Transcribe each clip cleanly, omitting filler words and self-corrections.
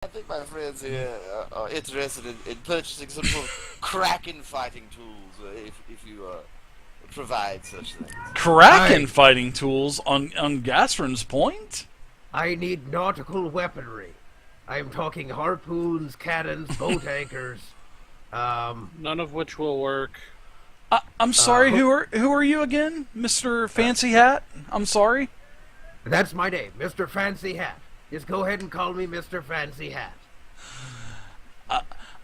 I think my friends here are interested in purchasing some sort of Kraken fighting tools, if you provide such things. Kraken fighting tools on Gastron's Point? I need nautical weaponry. I'm talking harpoons, cannons, boat anchors. None of which will work. I'm sorry, who are you again? Mr. Fancy Hat? I'm sorry? That's my name, Mr. Fancy Hat. Just go ahead and call me Mr. Fancy Hat.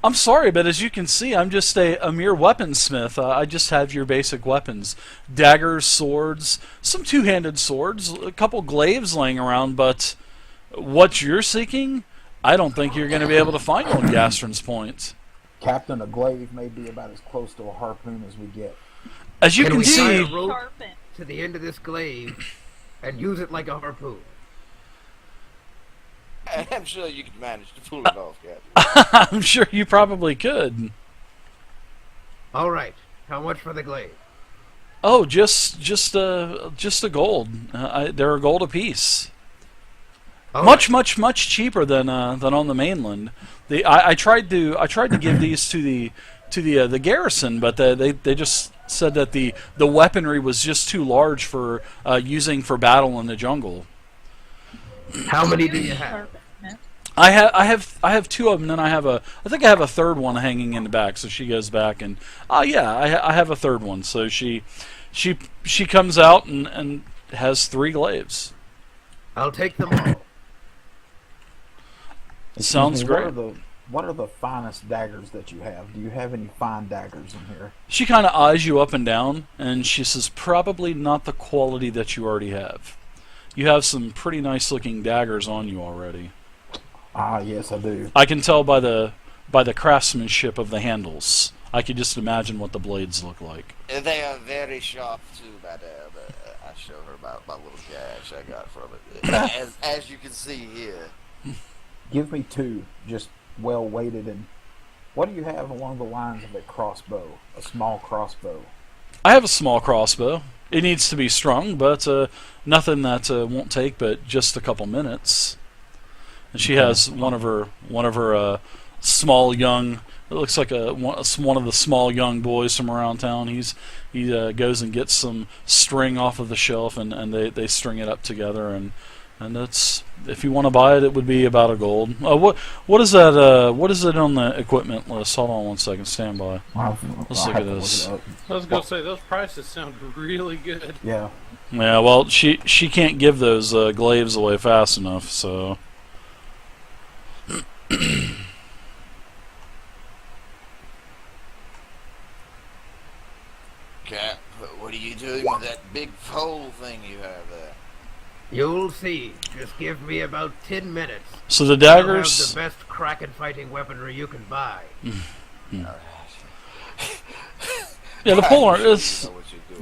I'm sorry, but as you can see, I'm just a mere weaponsmith. I just have your basic weapons. Daggers, swords, some two-handed swords, a couple glaives laying around, but what you're seeking, I don't think you're going to be able to find on Gastron's Point. Captain, a glaive may be about as close to a harpoon as we get. As you can we tie see... a rope to the end of this glaive and use it like a harpoon? I'm sure you could manage to pull it off, Captain. I'm sure you probably could. All right. How much for the glaive? Oh, just a gold. They're a gold apiece. Much cheaper than on the mainland. I tried to give these to the garrison, but they just said that the weaponry was just too large for using for battle in the jungle. How many do you have? I have two of them, and then I think I have a third one hanging in the back. So she goes back and yeah, I have a third one. So she comes out and has 3 glaives. I'll take them all. Sounds great. What are the finest daggers that you have? Do you have any fine daggers in here? She kind of eyes you up and down, and she says, probably not the quality that you already have. You have some pretty nice looking daggers on you already. Ah, yes, I do. I can tell by the craftsmanship of the handles. I could just imagine what the blades look like. They are very sharp too, madam. I show her my little gash I got from it. As you can see here. Give me 2, just well weighted. And what do you have along the lines of a crossbow? A small crossbow. I have a small crossbow. It needs to be strung, but nothing that won't take but just a couple minutes. And she has one of her small young. It looks like one of the small young boys from around town. He goes and gets some string off of the shelf, and they string it up together, and that's, if you want to buy it, it would be about a gold. What is that? What is it on the equipment list? Hold on one second. Stand by. Let's look at this. I was gonna say those prices sound really good. Yeah. Yeah. Well, she can't give those glaives away fast enough, so. Cap, what are you doing with that big pole thing you have there? You'll see. Just give me about 10 minutes. So the I'll daggers. have the best Kraken fighting weaponry you can buy. Yeah, the polearm is.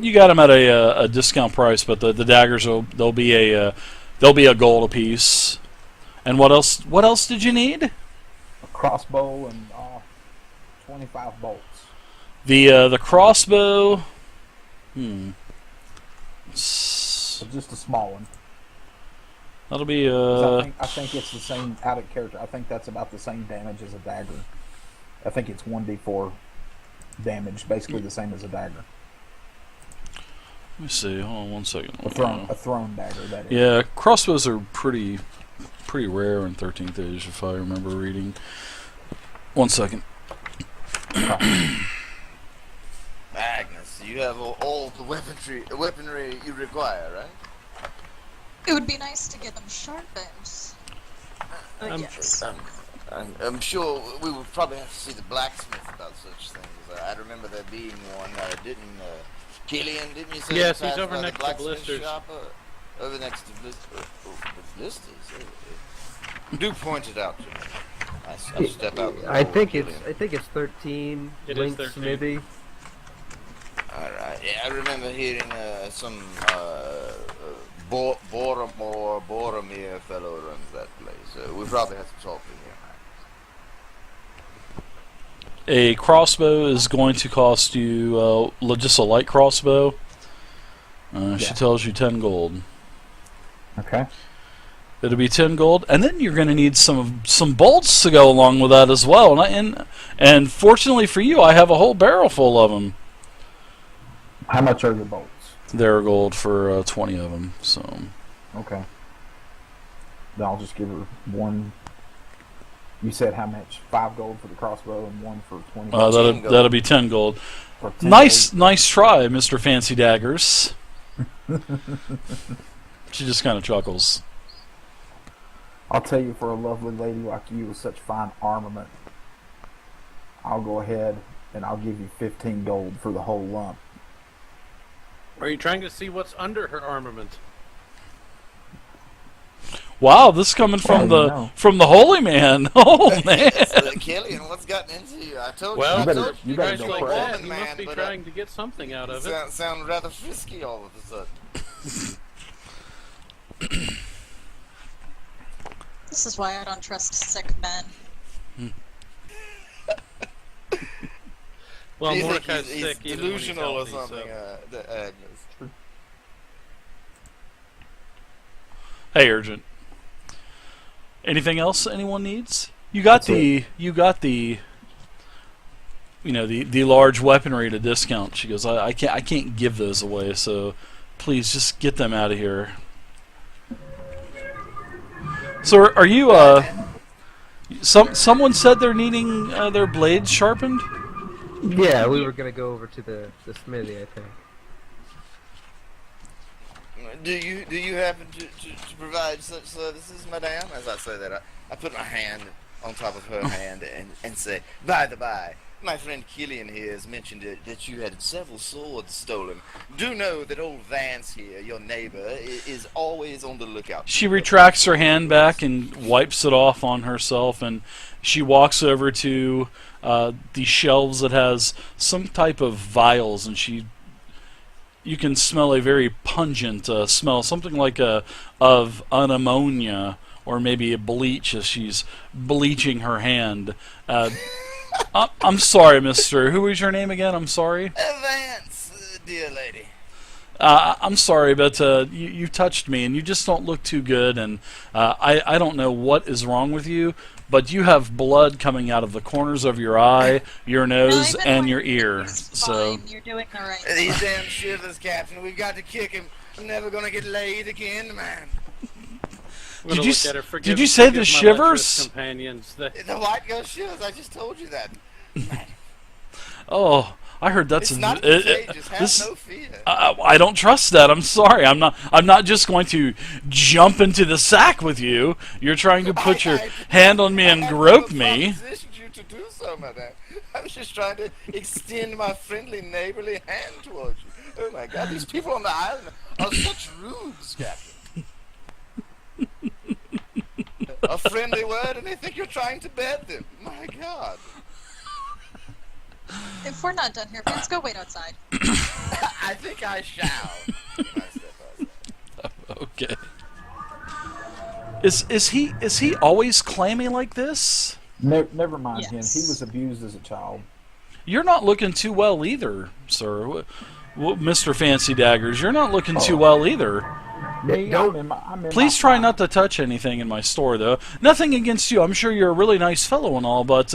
You got them at a discount price, but the daggers they'll be a gold apiece. And what else? What else did you need? A crossbow and 25 bolts. The crossbow. So just a small one. That'll be I think it's the same out of character. I think that's about the same damage as a dagger. I think it's 1d4 damage, basically the same as a dagger. Let me see. Hold on one second. A thrown dagger. That is. Yeah, crossbows are pretty rare in 13th Age, if I remember reading. One second. Agnes, you have all the weaponry you require, right? It would be nice to get them sharpened. Yes. I'm sure we would probably have to see the blacksmith about such things. I remember there being one. Killian, didn't you say? Yes, he's over next to Blisters. Shop, over next to Blisters. Blisters. Do point it out to me. I step out. I think it's 13. It Link is 13. Smithy. All right. Yeah, I remember hearing some Boromir fellow runs that place. We probably have to talk to him. A crossbow is going to cost you just a light crossbow. She tells you 10 gold. Okay. It'll be 10 gold, and then you're going to need some bolts to go along with that as well. And fortunately for you, I have a whole barrel full of them. How much are your bolts? They're gold for 20 of them. So Okay. Then I'll just give her one. You said how much? 5 gold for the crossbow and 1 for 20 gold. that'll be 10 gold. For 10 Nice gold. nice try, Mr. Fancy Daggers. She just kind of chuckles. I'll tell you, for a lovely lady like you with such fine armament, I'll go ahead and I'll give you 15 gold for the whole lump. Are you trying to see what's under her armament? Wow, this is coming from the holy man. Oh man. Killian, what's gotten into you? I told Well, you. I better- told you you better guys go like pray. that, woman, he man, must be but trying to get something out of it. sound rather frisky all of a sudden. This is why I don't trust sick men. Well, Do you think Mordecai's he's sick even when he's delusional or healthy, something, so. Agnes? Hey, Urgent. Anything else anyone needs? You got the the large weaponry at a discount. She goes, I can't give those away, so please just get them out of here. So are you someone said they're needing their blades sharpened? Yeah, we were gonna go over to the smithy, I think. Do you happen to provide such services, madame? As I say that, I put my hand on top of her hand and say, by the by, my friend Killian here has mentioned that you had several swords stolen. Do know that old Vance here, your neighbor, is always on the lookout. She retracts her hand back and wipes it off on herself, and she walks over to the shelves that has some type of vials, and you can smell a very pungent smell, something like of an ammonia or maybe a bleach as she's bleaching her hand. I'm sorry, mister. Who is your name again? I'm sorry. Vance, dear lady. I'm sorry, but you touched me, and you just don't look too good, and I don't know what is wrong with you, but you have blood coming out of the corners of your eye, your nose, and your ear. So Fine, you're doing the right These thing. damn shivers, Captain. We've got to kick him. I'm never gonna get laid again, man. I'm gonna Did you look at her. did you say the forgive my lecherous shivers? Companions. The White Ghost Shivers. I just told you that. Oh, I heard that's It's not contagious. Have this. no fear. I don't trust that. I'm sorry. I'm not just going to jump into the sack with you. You're trying to put your hand on me and grope me. I positioned you to do so, madame. I was just trying to extend my friendly, neighborly hand towards you. Oh my God, these people on the island are such rubes, Captain. A friendly word, and they think you're trying to bed them. My God. If we're not done here, let's go wait outside. I think I shall. Okay. Is he always clammy like this? Never mind him. Yes. He was abused as a child. You're not looking too well either, sir. Mr. Fancy Daggers, you're not looking too well either. Me, Don't- I'm in Please my try prime. not to touch anything in my store, though. Nothing against you. I'm sure you're a really nice fellow and all, but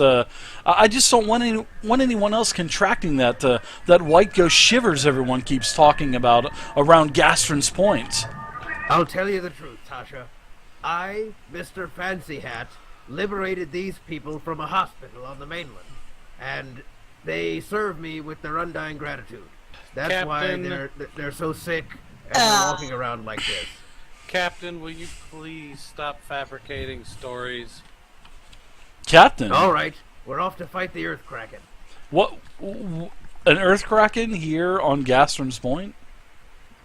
I just don't want anyone else contracting that White Ghost Shivers everyone keeps talking about around Gastron's Point. I'll tell you the truth, Tasha. I, Mr. Fancy Hat, liberated these people from a hospital on the mainland, and they serve me with their undying gratitude. That's Captain. why they're so sick and they're walking around like this. Captain, will you please stop fabricating stories? Captain, All right, we're off to fight the Earth Kraken. what? An Earth Kraken here on Gastron's Point?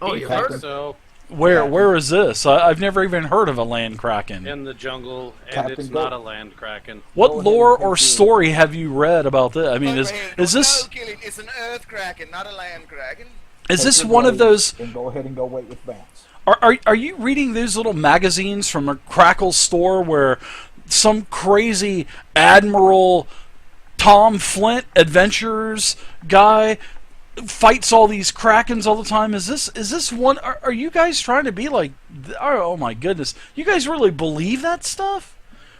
Oh, He you thinks heard? so. Where is this? I've never even heard of a land kraken. In the jungle, and Captain, it's go. not a land kraken. What Go ahead lore and take or your- story have you read about this? I mean, is this No, Killian, it's an earth kraken, not a land kraken. is Take this your one of blades those? And go ahead and go wait with Vance. Are you reading those little magazines from a Crackle store where some crazy Admiral Tom Flint adventurers guy fights all these krakens all the time. Is this one? Are you guys trying to be like? Oh my goodness! You guys really believe that stuff?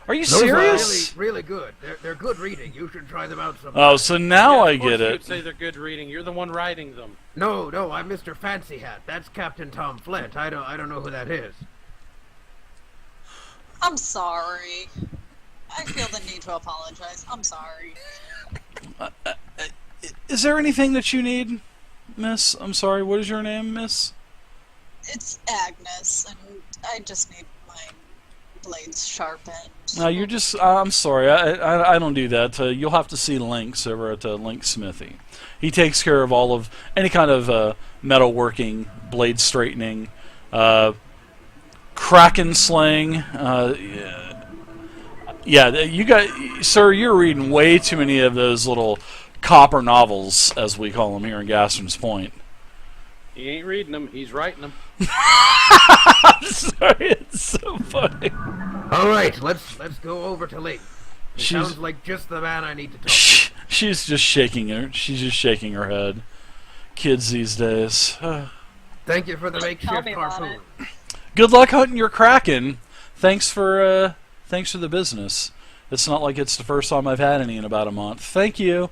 Are you Those serious? are really good. They're good reading. You should try them out sometime. Oh, so now I Of course get You'd it. say they're good reading. You're the one writing them. No, I'm Mr. Fancy Hat. That's Captain Tom Flint. I don't know who that is. I'm sorry. I feel the need to apologize. I'm sorry. Is there anything that you need, Miss? I'm sorry. What is your name, Miss? It's Agnes, and I just need my blades sharpened. No, you're just. I'm sorry. I don't do that. You'll have to see Lynx over at Link Smithy. He takes care of all of any kind of metalworking, blade straightening, kraken slaying. Yeah, you guys, sir, you're reading way too many of those little copper novels, as we call them here in Gaston's Point. He ain't reading them. He's writing them. I'm sorry, it's so funny. All right, let's go over to Link. He She's- sounds like just the man I need to talk to. She's just shaking her. She's just shaking her head. Kids these days. Thank you for the Tell makeshift me about harpoon. Good luck hunting your kraken. Thanks for the business. It's not like it's the first time I've had any in about a month. Thank you.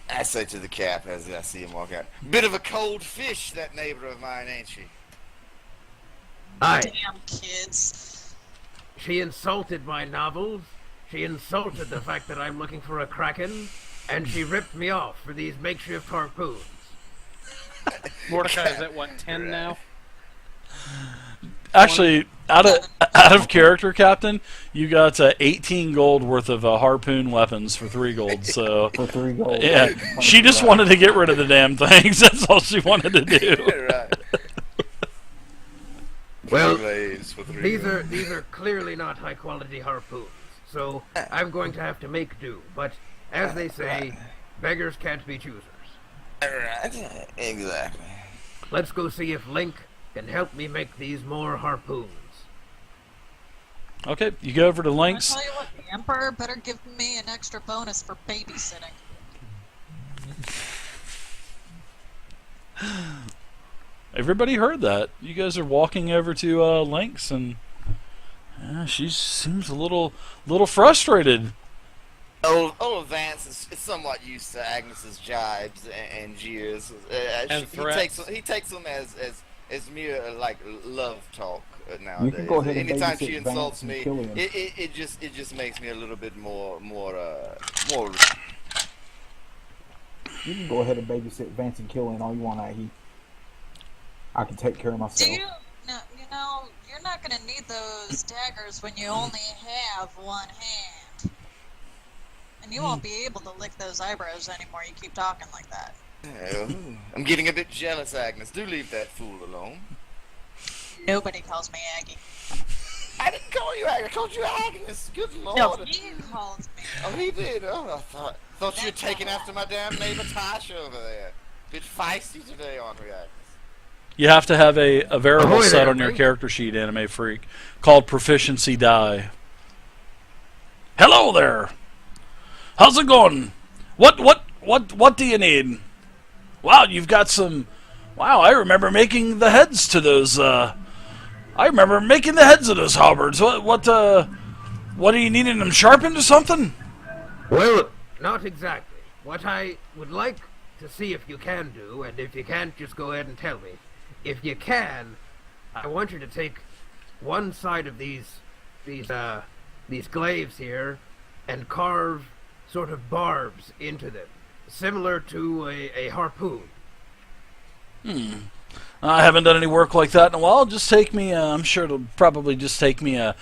I say to the Cap as I see him walk out. Bit of a cold fish, that neighbor of mine, ain't she? Aye, Damn kids. she insulted my novels. She insulted the fact that I'm looking for a kraken, and she ripped me off for these makeshift harpoons. Mordecai is at what, 10 now? Actually, out of character, Captain, you got 18 gold worth of harpoon weapons for 3 gold. So For 3 gold. yeah, she just wanted to get rid of the damn things. That's all she wanted to do. Right. Well, Blades for 3 these gold. are clearly not high quality harpoons, so I'm going to have to make do. But as they say, beggars can't be choosers. Right. Exactly. Let's go see if Link can help me make these more harpoons. Okay, you go over to I Lynx. tell you what, the Emperor better give me an extra bonus for babysitting. Everybody heard that. You guys are walking over to Lynx, and she seems a little frustrated. Old Vance is somewhat used to Agnes's jibes and jeers. And He takes them as mere like love talk nowadays. You can go ahead and Anytime babysit she Vance insults and me, Killian. it just makes me a little bit more. You can go ahead and babysit Vance and Killian all you want, Aggie. I can take care of Do myself. you? No, you know, you're not gonna need those daggers when you only have one hand. And you won't be able to lick those eyebrows anymore. You keep talking like that. Oh, I'm getting a bit jealous, Agnes. Do leave that fool alone. Nobody calls me Aggie. I didn't call you Agnes. I called you Agnes. Good lord. No, he calls me. Oh, he did. Oh, I thought you were That's taking not after my damn neighbor Tasha over there. Bit feisty today, aren't we, Agnes? You have to have a variable Ahoy set there, on your Link. character sheet, Anime Freak, called Proficiency Die. Hello there. How's it going? What do you need? Wow, you've got some. Wow, I remember making the heads to those. I remember making the heads of those halberds. What are you needing them sharpened or something? Well, not exactly. What I would like to see if you can do, and if you can't, just go ahead and tell me. If you can, I want you to take one side of these glaives here and carve sort of barbs into them, similar to a harpoon. I haven't done any work like that in a while. It'll just take me. I'm sure it'll probably just take me a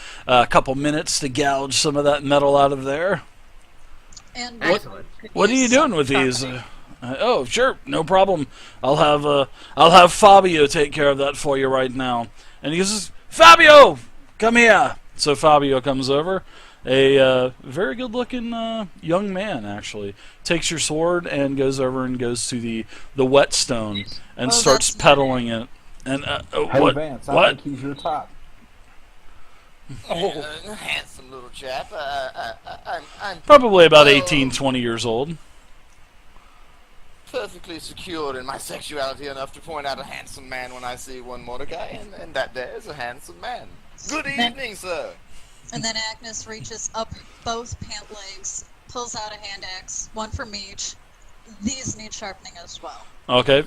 couple minutes to gouge some of that metal out of there. And Excellent. What are you use doing some with these? sharpening. Oh, sure, no problem. I'll have Fabio take care of that for you right now. And he says, Fabio, come here. So Fabio comes over, a very good-looking young man actually. Takes your sword and goes over and goes to the whetstone and Oh, starts that's pedaling it. And Hey, what? Vance, I What? think he's your type. Handsome little chap. I'm Probably about Oh. 18, 20 years old. perfectly secure in my sexuality enough to point out a handsome man when I see one, Mordecai, and that there is a handsome man. Good evening, sir. And then Agnes reaches up both pant legs, pulls out a hand axe, one from each. These need sharpening as well. Okay.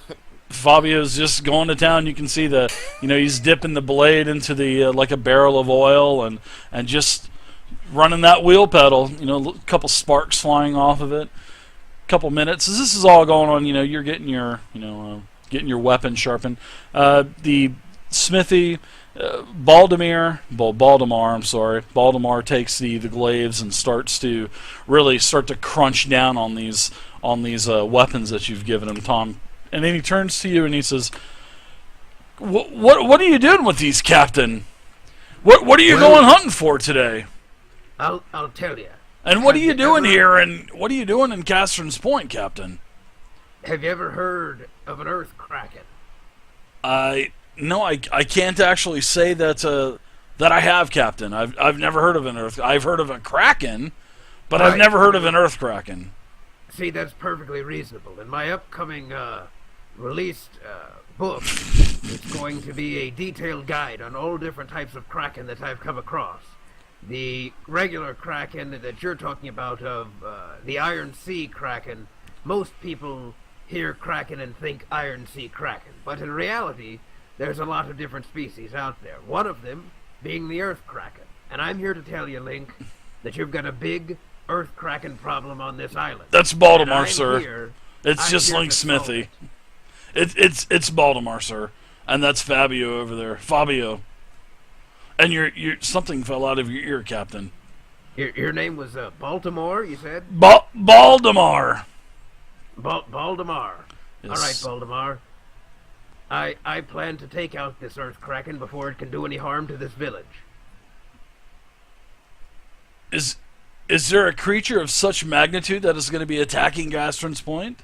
Fabio's just going to town. You can see he's dipping the blade into the like a barrel of oil and just running that wheel pedal. A couple sparks flying off of it. Couple minutes. As this is all going on, you're getting your weapon sharpened. The smithy, Baldemar takes the glaives and starts to crunch down on these weapons that you've given him, Tom. And then he turns to you and he says, "What are you doing with these, Captain? What are you going hunting for today?" I'll tell you. And what are you doing here? And what are you doing in Castron's Point, Captain? Have you ever heard of an earth kraken? No, I can't actually say that I have, Captain. I've never heard of an earth. I've heard of a kraken, but I've never heard of an earth kraken. See, that's perfectly reasonable. In my upcoming released book, it's going to be a detailed guide on all different types of kraken that I've come across. The regular kraken that you're talking about of the Iron Sea kraken, most people hear kraken and think Iron Sea kraken. But in reality, there's a lot of different species out there. One of them being the earth kraken. And I'm here to tell you, Link, that you've got a big earth kraken problem on this island. That's Baltimore, sir. It's just Link Smithy. It's Baltimore, sir. And that's Fabio over there. Fabio. And you're something fell out of your ear, Captain. Your name was Baltimore, you said? Baltimore. Baltimore. Yes. All right, Baltimore. I plan to take out this earth kraken before it can do any harm to this village. Is there a creature of such magnitude that is going to be attacking Castron's Point?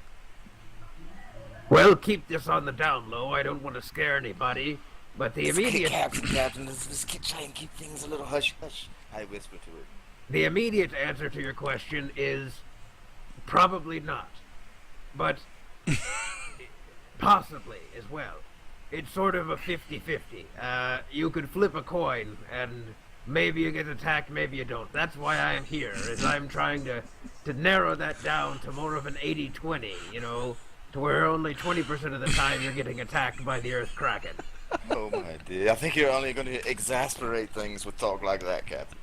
Well, keep this on the down low. I don't want to scare anybody. But the immediate... Captain, let's try and keep things a little hush-hush, I whisper to it. The immediate answer to your question is probably not. But possibly as well. It's sort of a 50-50. You could flip a coin, and maybe you get attacked, maybe you don't. That's why I am here, is I'm trying to narrow that down to more of an 80-20, to where only 20% of the time you're getting attacked by the earth kraken. Oh my dear, I think you're only going to exasperate things with talk like that, Captain.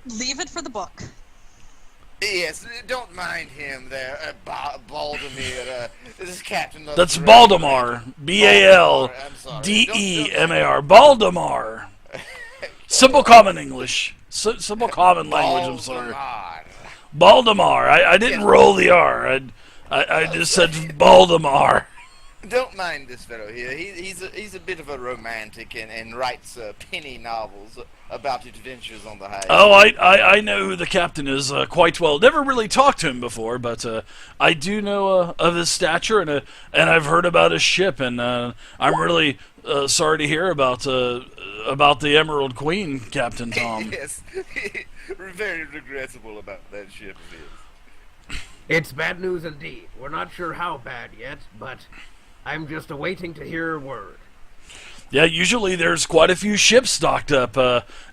Leave it for the book. Yes, don't mind him there, Baltimore. This is Captain. That's Baltimore. Baldemer. Baltimore. Simple common English. Simple common language, I'm sorry. Baltimore. I didn't roll the R. I just said Baltimore. Don't mind this fellow here. He's a bit of a romantic and writes penny novels about adventures on the high. Oh, I know who the captain is quite well. Never really talked to him before, but I do know of his stature, and I've heard about his ship, and I'm really sorry to hear about the Emerald Queen, Captain Tom. Yes, very regrettable about that ship of his. It's bad news indeed. We're not sure how bad yet, but I'm just awaiting to hear a word. Yeah, usually there's quite a few ships docked up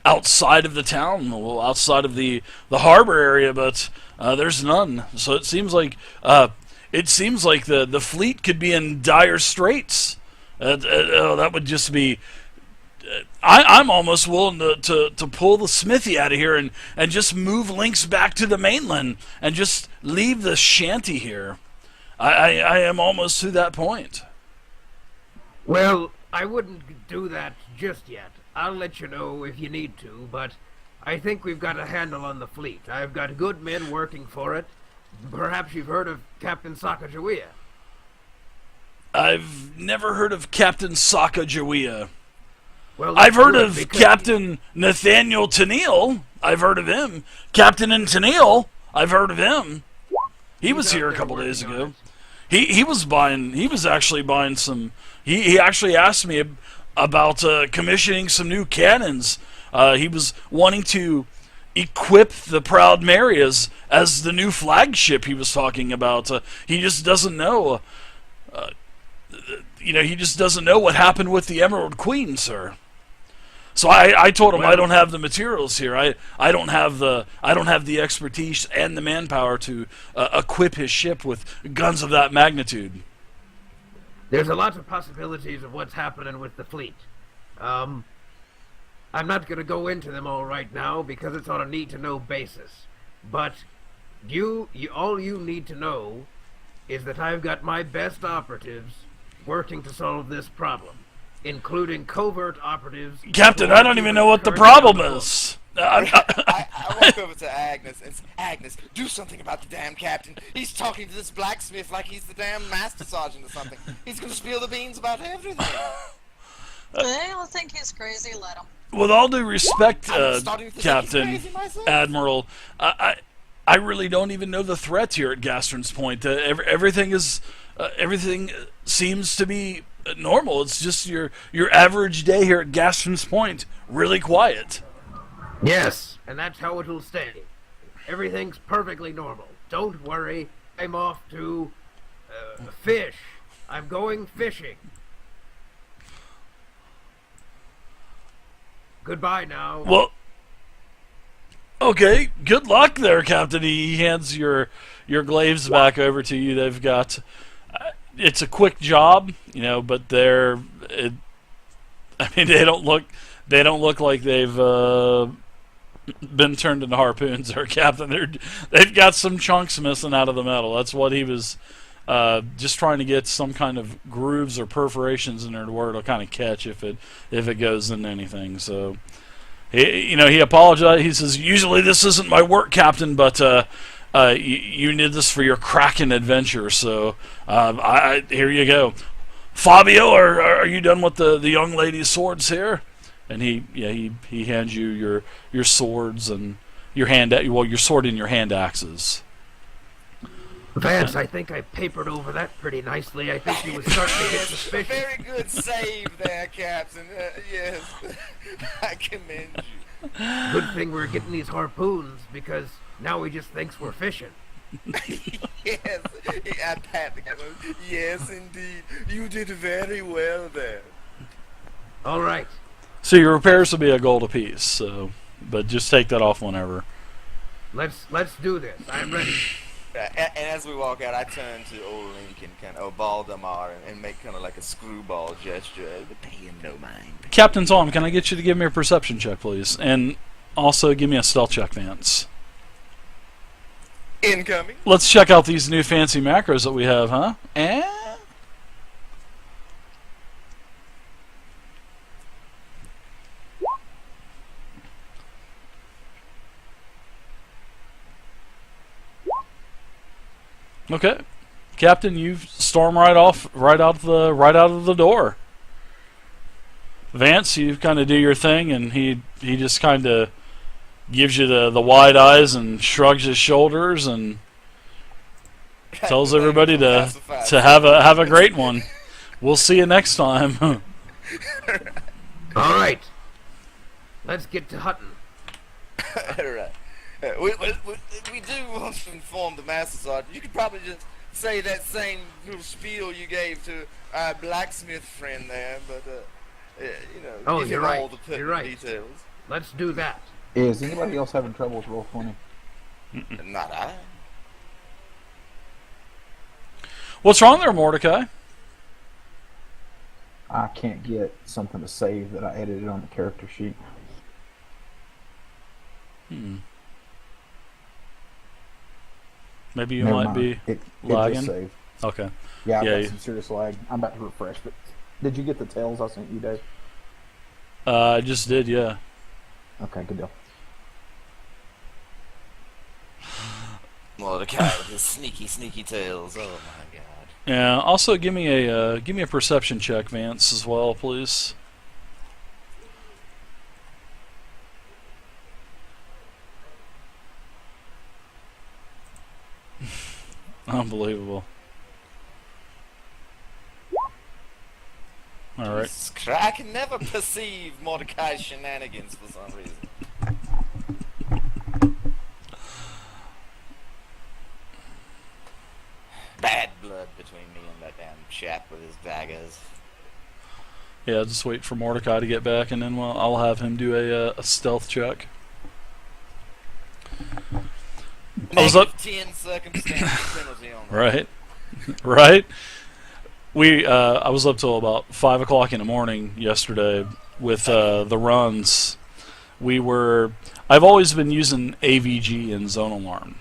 outside of the town, well, outside of the harbor area, but there's none. So it seems like the fleet could be in dire straits. That would just be. I'm almost willing to pull the smithy out of here and just move Lynx back to the mainland and just leave the shanty here. I am almost to that point. Well, I wouldn't do that just yet. I'll let you know if you need to, but I think we've got a handle on the fleet. I've got good men working for it. Perhaps you've heard of Captain Sacagawea. I've never heard of Captain Sacagawea. Well, I've heard of Captain Nathaniel Tennille. I've heard of him. Captain and Tennille. I've heard of him. He was here a couple days ago. He was actually buying some. He actually asked me about commissioning some new cannons. He was wanting to equip the Proud Mary as the new flagship he was talking about. He just doesn't know. He just doesn't know what happened with the Emerald Queen, sir. So I told him I don't have the materials here. I don't have the expertise and the manpower to equip his ship with guns of that magnitude. There's a lot of possibilities of what's happening with the fleet. I'm not going to go into them all right now because it's on a need-to-know basis. But all you need to know is that I've got my best operatives working to solve this problem, including covert operatives. Captain, I don't even know what the problem is. I walk over to Agnes and say, Agnes, do something about the damn captain. He's talking to this blacksmith like he's the damn master sergeant or something. He's going to spill the beans about everything. They all think he's crazy, let him. With all due respect, I'm starting to think Captain, he's crazy myself. Admiral, I really don't even know the threat here at Gastron's Point. Everything seems to be normal. It's just your average day here at Gastron's Point, really quiet. Yes, and that's how it'll stay. Everything's perfectly normal. Don't worry. I'm off to fish. I'm going fishing. Goodbye now. Well, okay. Good luck there, Captain. He hands your glaives back over to you. They've got. It's a quick job, but they don't look like they've been turned into harpoons, or Captain. They've got some chunks missing out of the metal. That's what he was just trying to get some kind of grooves or perforations in there to where it'll kind of catch if it goes into anything. So he apologized. He says, "Usually this isn't my work, Captain, but you need this for your Kraken adventure. So here you go, Fabio. Are you done with the young lady's swords here?" And he hands you your swords and your sword and your hand axes. Vance, I think I papered over that pretty nicely. I think he was starting to get suspicious. Very good save there, Captain. Yes, I commend you. Good thing we're getting these harpoons, because now he just thinks we're fishing. Yes, I pat the captain. Yes, indeed. You did very well there. All right. So your repairs will be a gold apiece. So, but just take that off whenever. Let's do this. I'm ready. And as we walk out, I turn to old Lincoln, Baldemar, and make kind of like a screwball gesture. But pay him no mind. Captain Tom, can I get you to give me a perception check, please? And also give me a stealth check, Vance. Incoming. Let's check out these new fancy macros that we have, huh? Okay, Captain, you storm right out of the door. Vance, you kind of do your thing, and he just kind of gives you the wide eyes and shrugs his shoulders and tells everybody to have a great one. We'll see you next time. All right, let's get to hunting. All right. We do want to inform the Master Sergeant. You could probably just say that same little spiel you gave to our blacksmith friend there, but Oh, give you're him right. all the pertinent You're right. details. Let's do that. Is anybody else having trouble with Roll20? Not I. What's wrong there, Mordecai? I can't get something to save that I edited on the character sheet. Maybe you Never might mind. be It lagging. just saved. Okay. Yeah, I've Yeah, got some serious lag. I'm about to refresh, but did you get the tails I sent you, Dave? I just did, yeah. Okay, good deal. Mordecai with his sneaky tails. Oh my god. Yeah. Also, give me a perception check, Vance, as well, please. Unbelievable. All right. I can never perceive Mordecai's shenanigans for some reason. Yeah, just wait for Mordecai to get back, and then I'll have him do a stealth check. I was up. -10 circumstance penalty on that. Right, right. I was up till about 5 o'clock in the morning yesterday with the runs. I've always been using AVG and Zone Alarm.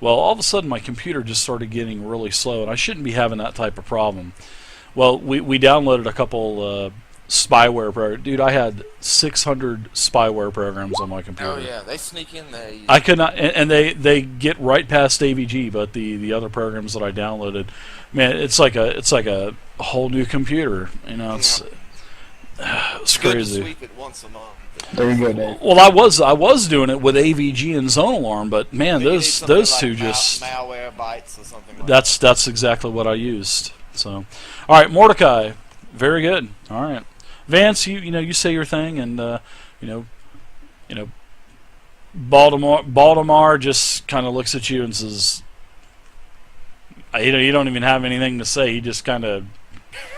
Well, all of a sudden my computer just started getting really slow, and I shouldn't be having that type of problem. Well, we downloaded a couple spyware programs. Dude, I had 600 spyware programs on my computer. Oh yeah, they sneak in there. I could not, and they get right past AVG, but the other programs that I downloaded, man, it's like a whole new computer. You know, it's Good crazy. to sweep it once a month. There you go, Dave. Well, I was doing it with AVG and Zone Alarm, but man, Maybe you need those something like two just malware bytes or something. Like that's exactly what I used. So, all right, Mordecai, very good. All right, Vance, you say your thing, and Baltimore just kind of looks at you and says, you don't even have anything to say. He just kind of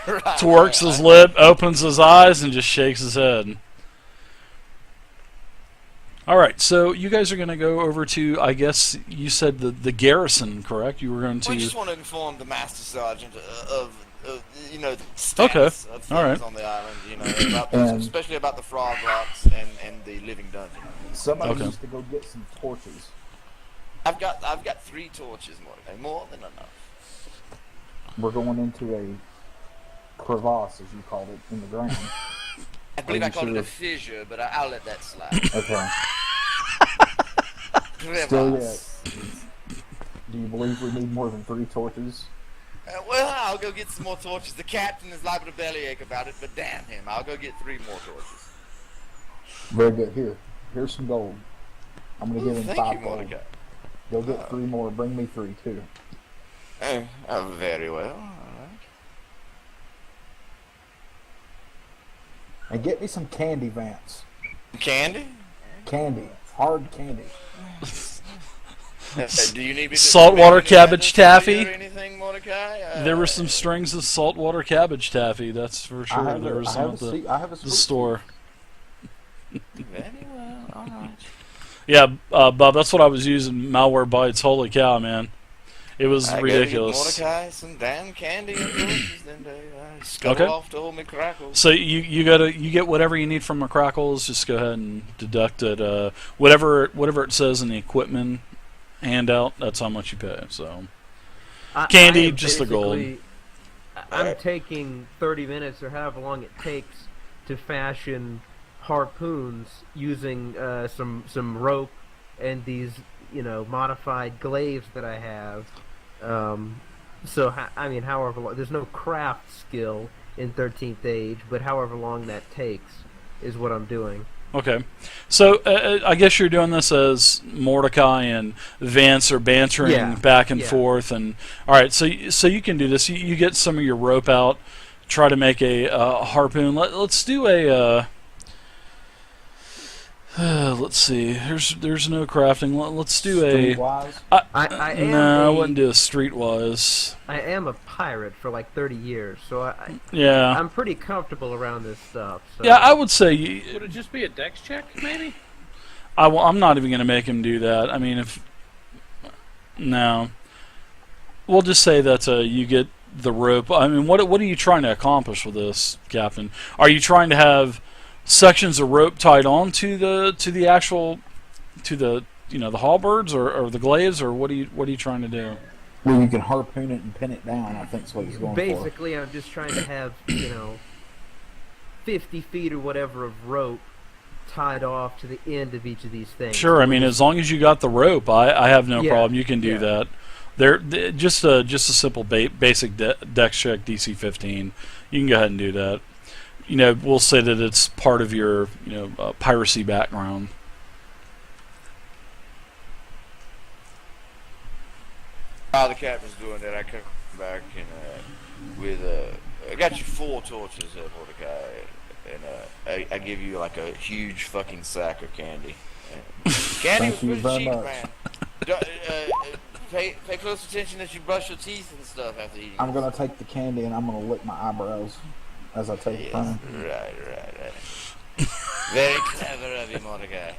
Right, twerks his lip, opens his eyes, and just shakes his head. All right, so you guys are going to go over to, I guess you said the garrison, correct? You were going to. We just want to inform the master sergeant of the status of things All right. on the island. And- Especially about the frog rocks and the living dungeon. Somebody Okay. needs to go get some torches. I've got 3 torches, more than enough. We're going into a crevasse, as you called it, in the ground. I believe Are I you called it sure? a fissure, but I'll let that slide. Okay. Still Crevasse. Do you believe we need more than 3 torches? Well, I'll go get some more torches. The captain is liable to bellyache about it, but damn him, I'll go get 3 more torches. Very good. Here's some gold. I'm gonna give him Thank 5 you, gold. Mordecai. Go get 3 more. Bring me 3 too. Very well. All right. And get me some candy, Vance. Candy? Candy. Hard candy. Do you need me to Saltwater recommend cabbage that to you taffy? Or anything, Mordecai? There were some strings of saltwater cabbage taffy. That's for sure. There was some at I have a the sweet store. Very well. All right. Yeah, Bob, that's what I was using. Malware bytes. Holy cow, man! It was I ridiculous. gotta get Mordecai some damn candy and torches, then they scuttle Okay. off to old McCrackles. So you get whatever you need from McCrackles. Just go ahead and deduct it. Whatever it says in the equipment handout, that's how much you pay. So Candy, I am just the gold. basically- I'm taking 30 minutes or however long it takes to fashion harpoons using some rope and these modified glaives that I have. However long, there's no craft skill in 13th Age, but however long that takes is what I'm doing. Okay, so I guess you're doing this as Mordecai and Vance are bantering Yeah, back and yeah. forth, and all right, so you can do this. You get some of your rope out, try to make a harpoon. Let's do a. Let's see. There's no crafting. Let's do a. Streetwise. I am No, I a- wouldn't do a streetwise. I am a pirate for like 30 years, so Yeah. I'm pretty comfortable around this stuff. So. Yeah, I would say. Would it just be a dex check, maybe? I'm not even going to make him do that. I mean, no. We'll just say that you get the rope. I mean, what are you trying to accomplish with this, Captain? Are you trying to have sections of rope tied on to the halberds or the glaives, or what are you trying to do? Well, you can harpoon it and pin it down. I think is what he's going for. Basically, I'm just trying to have 50 feet or whatever of rope tied off to the end of each of these things. Sure. I mean, as long as you got the rope, I have no Yeah, problem. You can do yeah. that. They're just a simple basic dex check DC 15. You can go ahead and do that. We'll say that it's part of your piracy background. While the captain's doing that, I come back and I got you 4 torches, Mordecai, and I give you like a huge fucking sack of candy. Candy Thank you was very pretty cheap, much. man. Pay close attention that you brush your teeth and stuff after eating. I'm gonna take the candy and I'm gonna lick my eyebrows. as I take Yes, time. right. Very clever of you, Mordecai.